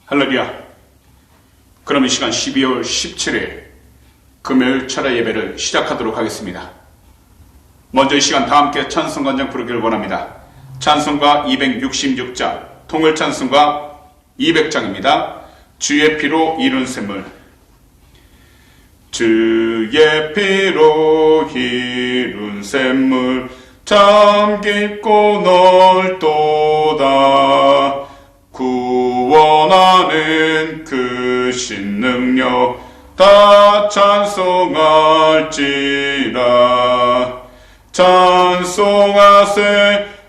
할렐루야. 그럼 이 시간 12월 17일 금요일 철야 예배를 시작하도록 하겠습니다. 먼저 이 시간 다 함께 찬송가 한 장 부르기를 원합니다. 찬송가 266장, 통일 찬송가 200장입니다. 주의 피로 이룬 샘물. 주의 피로 이룬 샘물 참 깊고 넓도다. 구원하는 그 신능력 다 찬송할지라. 찬송하세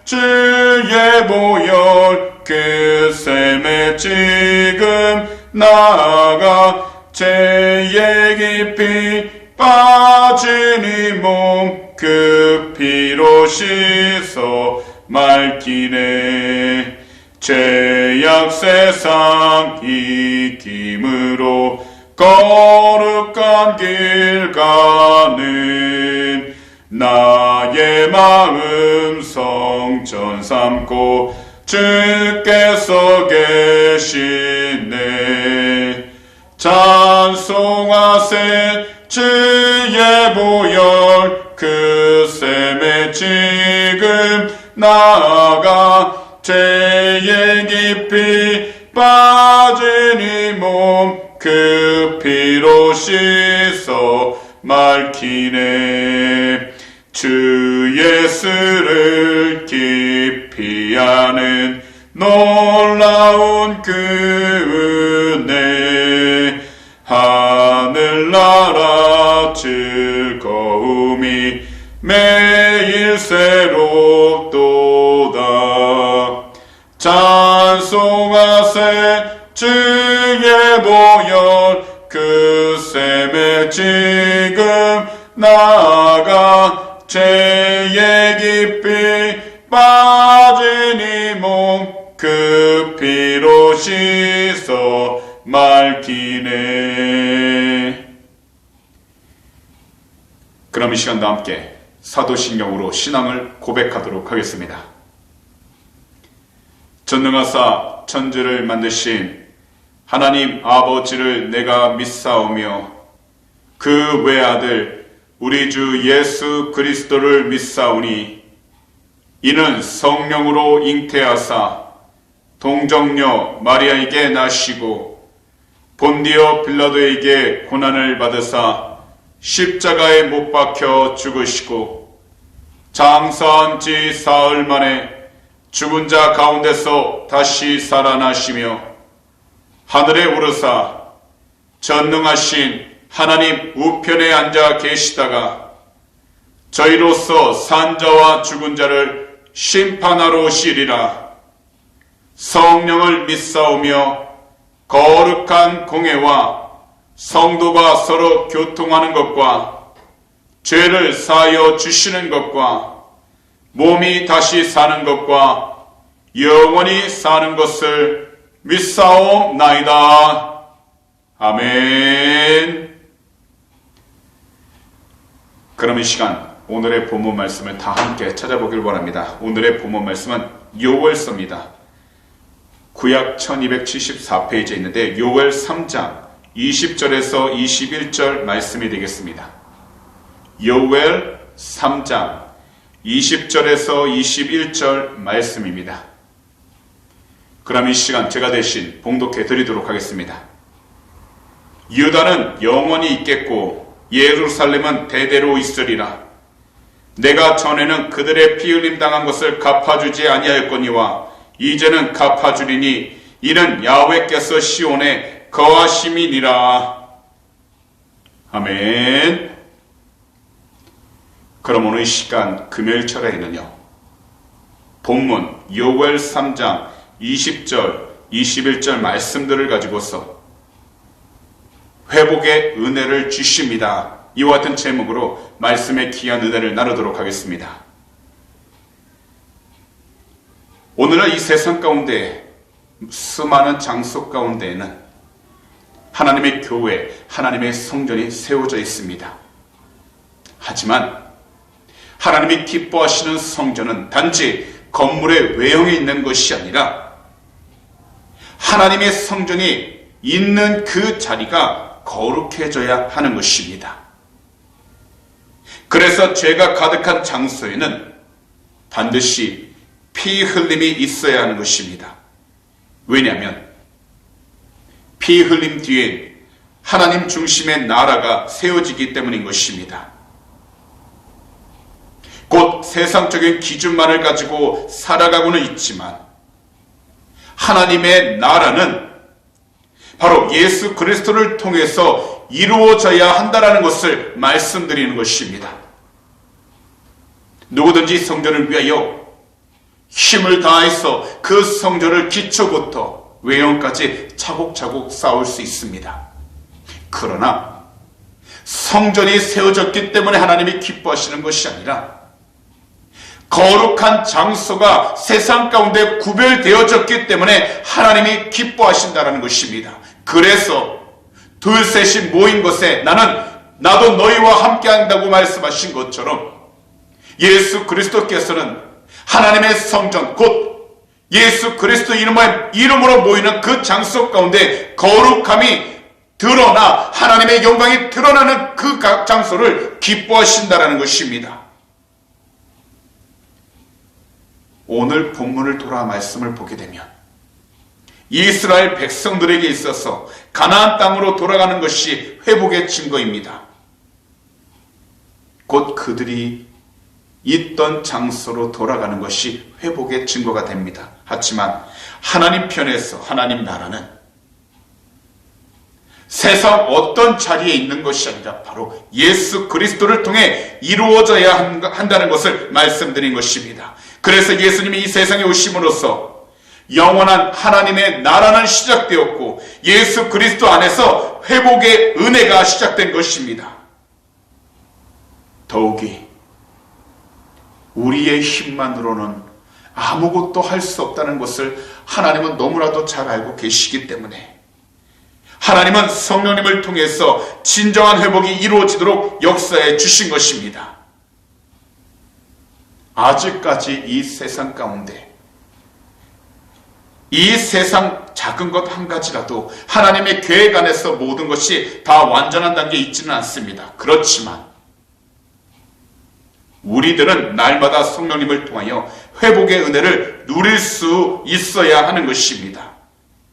주의 보혈 그 샘에 지금 나아가 죄의 깊이 빠진 이 몸 그 피로 씻어 맑히네. 죄악 세상 이김으로 거룩한 길 가는 나의 마음 성전 삼고 주께서 계시네. 찬송하세 주의 보혈 그 샘에 지금 나아가 죄의 깊이 빠진 이 몸 그 피로 씻어 맑히네. 주 예수를 깊이 아는 놀라운 그 은혜 하늘나라 즐거움이 매일 새롭도다. 찬송하세 주의 보혈 그 샘에 지금 나아가 죄의 깊이 빠진 이 몸 그 피로 씻어 맑히네. 그럼 이 시간도 함께 사도신경으로 신앙을 고백하도록 하겠습니다. 전능하사 천지를 만드신 하나님 아버지를 내가 믿사오며 그 외아들 우리 주 예수 그리스도를 믿사오니 이는 성령으로 잉태하사 동정녀 마리아에게 나시고 본디오 빌라도에게 고난을 받으사 십자가에 못 박혀 죽으시고 장사한 지 사흘 만에 죽은 자 가운데서 다시 살아나시며 하늘에 오르사 전능하신 하나님 우편에 앉아 계시다가 저희로서 산 자와 죽은 자를 심판하러 오시리라. 성령을 믿사오며 거룩한 공회와 성도가 서로 교통하는 것과 죄를 사하여 주시는 것과 몸이 다시 사는 것과 영원히 사는 것을 믿사옵나이다. 아멘. 그럼 이 시간 오늘의 본문 말씀을 다 함께 찾아보길 원합니다. 오늘의 본문 말씀은 요엘서입니다. 구약 1274페이지에 있는데 요엘 3장 20절에서 21절 말씀이 되겠습니다. 요엘 3장 20절에서 21절 말씀입니다. 그럼 이 시간 제가 대신 봉독해 드리도록 하겠습니다. 유다는 영원히 있겠고 예루살렘은 대대로 있으리라. 내가 전에는 그들의 피 흘림 당한 것을 갚아주지 아니하였거니와 이제는 갚아주리니 이는 야훼께서 시온에 거하심이니라. 아멘. 그럼 오늘 이 시간 금요일 철야에는요, 본문 요엘 3장 20절 21절 말씀들을 가지고서 회복의 은혜를 주십니다. 이와 같은 제목으로 말씀의 귀한 은혜를 나누도록 하겠습니다. 오늘날 이 세상 가운데 수많은 장소 가운데에는 하나님의 교회, 하나님의 성전이 세워져 있습니다. 하지만 하나님이 기뻐하시는 성전은 단지 건물의 외형에 있는 것이 아니라 하나님의 성전이 있는 그 자리가 거룩해져야 하는 것입니다. 그래서 죄가 가득한 장소에는 반드시 피 흘림이 있어야 하는 것입니다. 왜냐하면 피 흘림 뒤엔 하나님 중심의 나라가 세워지기 때문인 것입니다. 곧 세상적인 기준만을 가지고 살아가고는 있지만 하나님의 나라는 바로 예수 그리스도를 통해서 이루어져야 한다는 것을 말씀드리는 것입니다. 누구든지 성전을 위하여 힘을 다해서 그 성전을 기초부터 외형까지 차곡차곡 쌓을 수 있습니다. 그러나 성전이 세워졌기 때문에 하나님이 기뻐하시는 것이 아니라 거룩한 장소가 세상 가운데 구별되어졌기 때문에 하나님이 기뻐하신다는 것입니다. 그래서 둘셋이 모인 것에 나도 너희와 함께 한다고 말씀하신 것처럼 예수 그리스도께서는 하나님의 성전 곧 예수 그리스도 이름으로 모이는 그 장소 가운데 거룩함이 드러나 하나님의 영광이 드러나는 그 장소를 기뻐하신다는 것입니다. 오늘 본문을 돌아 말씀을 보게 되면 이스라엘 백성들에게 있어서 가나안 땅으로 돌아가는 것이 회복의 증거입니다. 곧 그들이 있던 장소로 돌아가는 것이 회복의 증거가 됩니다. 하지만 하나님 편에서 하나님 나라는 세상 어떤 자리에 있는 것이 아니라 바로 예수 그리스도를 통해 이루어져야 한다는 것을 말씀드린 것입니다. 그래서 예수님이 이 세상에 오심으로써 영원한 하나님의 나라는 시작되었고 예수 그리스도 안에서 회복의 은혜가 시작된 것입니다. 더욱이 우리의 힘만으로는 아무것도 할 수 없다는 것을 하나님은 너무나도 잘 알고 계시기 때문에 하나님은 성령님을 통해서 진정한 회복이 이루어지도록 역사해 주신 것입니다. 아직까지 이 세상 가운데 이 세상 작은 것 한 가지라도 하나님의 계획 안에서 모든 것이 다 완전한 단계에 있지는 않습니다. 그렇지만 우리들은 날마다 성령님을 통하여 회복의 은혜를 누릴 수 있어야 하는 것입니다.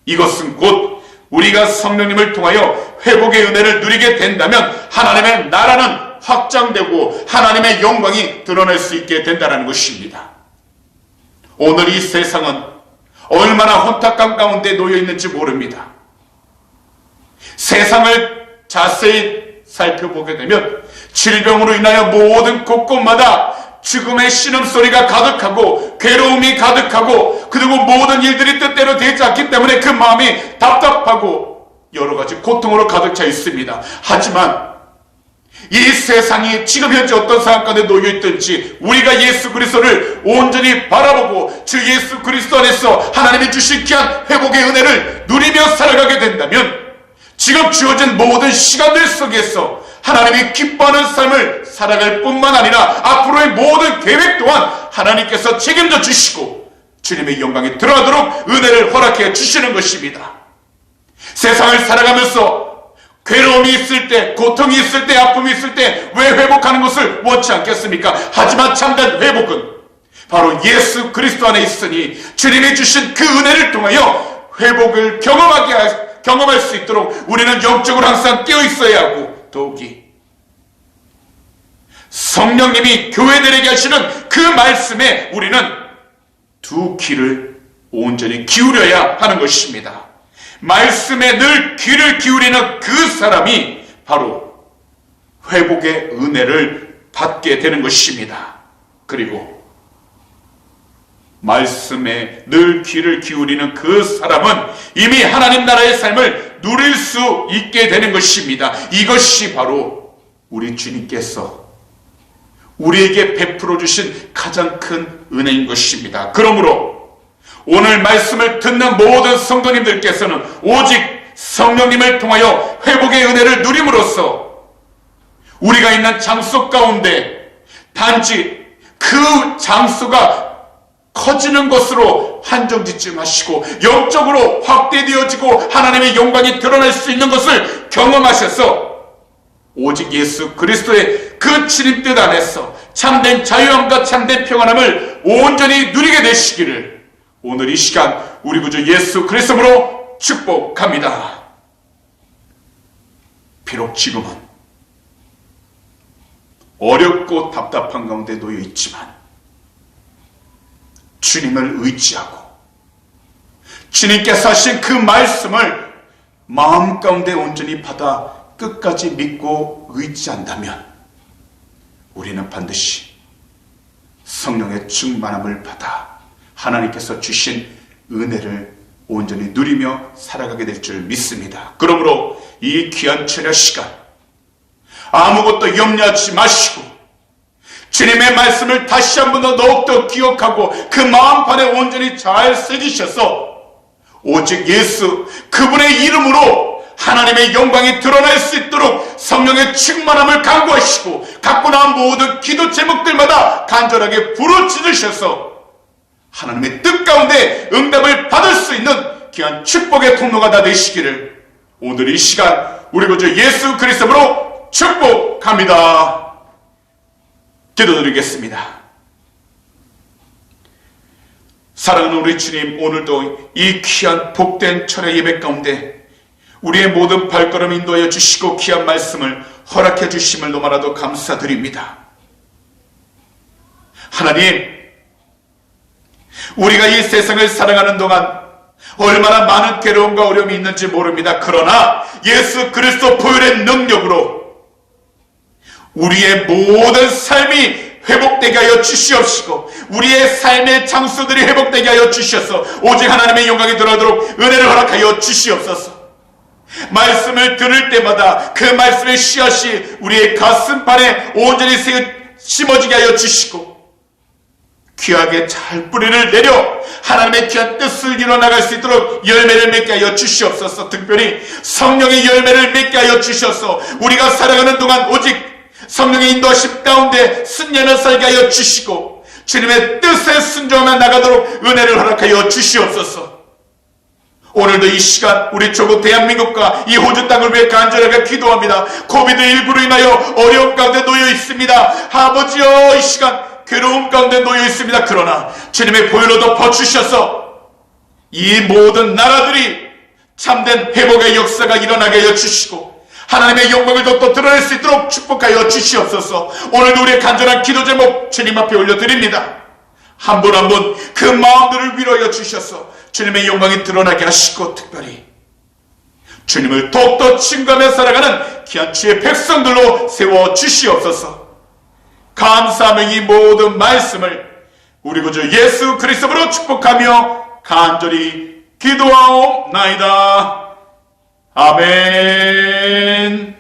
이것은 곧 우리가 성령님을 통하여 회복의 은혜를 누리게 된다면 하나님의 나라는 확장되고 하나님의 영광이 드러날 수 있게 된다는 것입니다. 오늘 이 세상은 얼마나 혼탁감 가운데 놓여 있는지 모릅니다. 세상을 자세히 살펴보게 되면 질병으로 인하여 모든 곳곳마다 죽음의 신음소리가 가득하고 괴로움이 가득하고 그리고 모든 일들이 뜻대로 되지 않기 때문에 그 마음이 답답하고 여러 가지 고통으로 가득 차 있습니다. 하지만 이 세상이 지금 현재 어떤 상황 가운데 놓여 있든지 우리가 예수 그리스도를 온전히 바라보고 주 예수 그리스도 안에서 하나님이 주신 귀한 회복의 은혜를 누리며 살아가게 된다면 지금 주어진 모든 시간들 속에서 하나님이 기뻐하는 삶을 살아갈 뿐만 아니라 앞으로의 모든 계획 또한 하나님께서 책임져 주시고 주님의 영광이 드러나도록 은혜를 허락해 주시는 것입니다. 세상을 살아가면서 괴로움이 있을 때, 고통이 있을 때, 아픔이 있을 때 왜 회복하는 것을 원치 않겠습니까? 하지만 참된 회복은 바로 예수 그리스도 안에 있으니 주님이 주신 그 은혜를 통하여 회복을 경험할 수 있도록 우리는 영적으로 항상 깨어 있어야 하고 더욱이 성령님이 교회들에게 하시는 그 말씀에 우리는 두 귀를 온전히 기울여야 하는 것입니다. 말씀에 늘 귀를 기울이는 그 사람이 바로 회복의 은혜를 받게 되는 것입니다. 그리고 말씀에 늘 귀를 기울이는 그 사람은 이미 하나님 나라의 삶을 누릴 수 있게 되는 것입니다. 이것이 바로 우리 주님께서 우리에게 베풀어 주신 가장 큰 은혜인 것입니다. 그러므로 오늘 말씀을 듣는 모든 성도님들께서는 오직 성령님을 통하여 회복의 은혜를 누림으로써 우리가 있는 장소 가운데 단지 그 장소가 커지는 것으로 한정짓지 마시고 영적으로 확대되어지고 하나님의 영광이 드러날 수 있는 것을 경험하셔서 오직 예수 그리스도의 그 진입뜻 안에서 참된 자유함과 참된 평안함을 온전히 누리게 되시기를 오늘 이 시간 우리 구주 예수 그리스도로 축복합니다. 비록 지금은 어렵고 답답한 가운데 놓여 있지만 주님을 의지하고 주님께서 하신 그 말씀을 마음 가운데 온전히 받아 끝까지 믿고 의지한다면 우리는 반드시 성령의 충만함을 받아 하나님께서 주신 은혜를 온전히 누리며 살아가게 될 줄 믿습니다. 그러므로 이 귀한 철야 시간 아무것도 염려하지 마시고 주님의 말씀을 다시 한 번 더 더욱더 기억하고 그 마음판에 온전히 잘 새기셔서 오직 예수 그분의 이름으로 하나님의 영광이 드러날 수 있도록 성령의 충만함을 강구하시고 갖고 나온 모든 기도 제목들마다 간절하게 부르짖으셔서 하나님의 뜻 가운데 응답을 받을 수 있는 귀한 축복의 통로가 다 되시기를 오늘 이 시간 우리 구주 예수 그리스도로 축복합니다. 기도드리겠습니다. 사랑하는 우리 주님, 오늘도 이 귀한 복된 철야 예배 가운데 우리의 모든 발걸음 인도하여 주시고 귀한 말씀을 허락해 주심을 너무나도 감사드립니다. 하나님, 우리가 이 세상을 살아가는 동안 얼마나 많은 괴로움과 어려움이 있는지 모릅니다. 그러나 예수 그리스도 보혈의 능력으로 우리의 모든 삶이 회복되게 하여 주시옵시고 우리의 삶의 장소들이 회복되게 하여 주셔서 오직 하나님의 영광이 드러나도록 은혜를 허락하여 주시옵소서. 말씀을 들을 때마다 그 말씀의 씨앗이 우리의 가슴판에 온전히 심어지게 하여 주시고 귀하게 잘 뿌리를 내려 하나님의 귀한 뜻을 이뤄나갈 수 있도록 열매를 맺게 하여 주시옵소서. 특별히 성령의 열매를 맺게 하여 주셔서 우리가 살아가는 동안 오직 성령의 인도하심 가운데 승리하며 살게 하여 주시고 주님의 뜻에 순종하며 나가도록 은혜를 허락하여 주시옵소서. 오늘도 이 시간 우리 조국 대한민국과 이 호주 땅을 위해 간절하게 기도합니다. 코비드19로 인하여 어려움 가운데 놓여 있습니다. 아버지여, 이 시간 괴로움 가운데 놓여 있습니다. 그러나 주님의 보혈로 덮어주셔서 이 모든 나라들이 참된 회복의 역사가 일어나게 하여 주시고 하나님의 영광을 더욱더 드러낼 수 있도록 축복하여 주시옵소서. 오늘도 우리의 간절한 기도 제목 주님 앞에 올려드립니다. 한 분 한 분 그 마음들을 위로하여 주셔서 주님의 영광이 드러나게 하시고 특별히 주님을 더욱더 증거하며 살아가는 귀한 주의 백성들로 세워 주시옵소서. 감사하며 이 모든 말씀을 우리 구주 예수 그리스도로 축복하며 간절히 기도하옵나이다. 아멘.